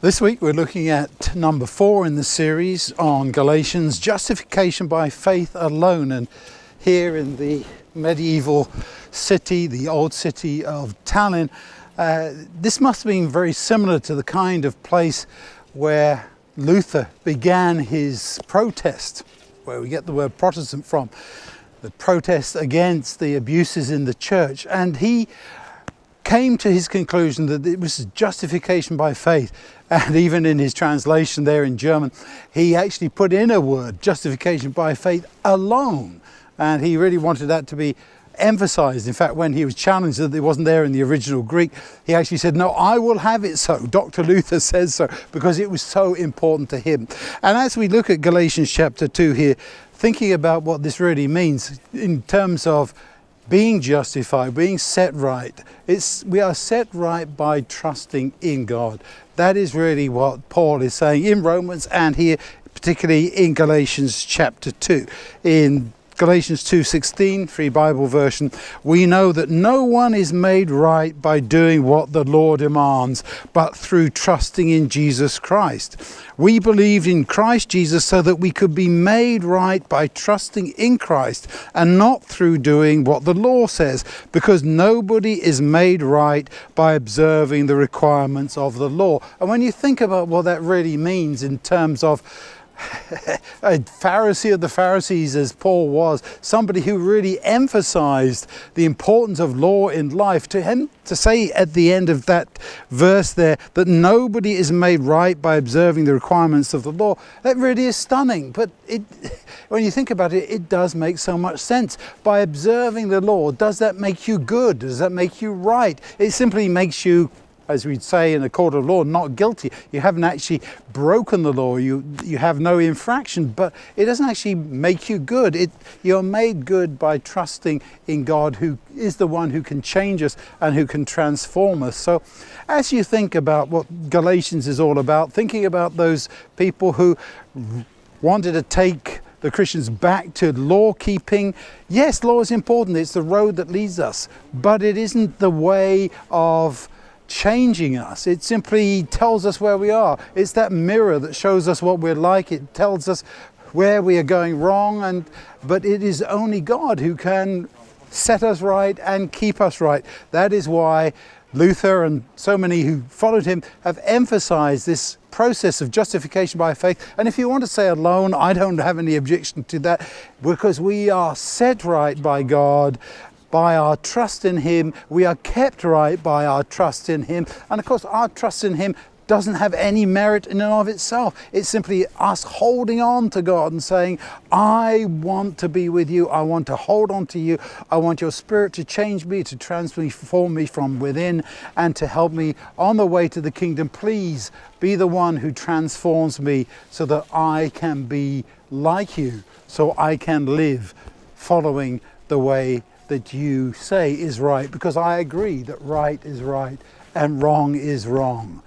This week we're looking at number 4 in the series on Galatians, Justification by Faith Alone. And here in the medieval city, the old city of Tallinn, this must have been very similar to the kind of place where Luther began his protest, where we get the word Protestant from, the protest against the abuses in the church. And he came to his conclusion that it was justification by faith. And even in his translation there in German, he actually put in a word, justification by faith alone. And he really wanted that to be emphasized. In fact, when he was challenged that it wasn't there in the original Greek, he actually said, no, I will have it so. Dr. Luther says so, because it was so important to him. And as we look at Galatians chapter 2 here, thinking about what this really means in terms of being justified, being set right, we are set right by trusting in God. That is really what Paul is saying in Romans and here, particularly in Galatians chapter 2. In Galatians 2:16, Free Bible version, we know that no one is made right by doing what the law demands, but through trusting in Jesus Christ. We believed in Christ Jesus so that we could be made right by trusting in Christ and not through doing what the law says, because nobody is made right by observing the requirements of the law. And when you think about what that really means in terms of a Pharisee of the Pharisees, as Paul was, somebody who really emphasized the importance of law in life, to him to say at the end of that verse there that nobody is made right by observing the requirements of the law, that really is stunning. But when you think about it, it does make so much sense. By observing the law, does that make you good? Does that make you right? It simply makes you, as we'd say in a court of law, not guilty. You haven't actually broken the law, you have no infraction, but it doesn't actually make you good. You're made good by trusting in God, who is the one who can change us and who can transform us. So as you think about what Galatians is all about, thinking about those people who wanted to take the Christians back to law keeping, yes, law is important, it's the road that leads us, but it isn't the way of changing us. It simply tells us where we are. It's that mirror that shows us what we're like. It tells us where we are going wrong, but it is only God who can set us right and keep us right. That is why Luther and so many who followed him have emphasized this process of justification by faith. And if you want to say alone, I don't have any objection to that, because we are set right by God by our trust in him. We are kept right by our trust in him. And of course, our trust in him doesn't have any merit in and of itself. It's simply us holding on to God and saying, I want to be with you. I want to hold on to you. I want your Spirit to change me, to transform me from within, and to help me on the way to the kingdom. Please be the one who transforms me so that I can be like you, so I can live following the way that you say is right, because I agree that right is right and wrong is wrong.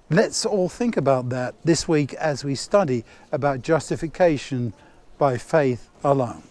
Let's all think about that this week as we study about justification by faith alone.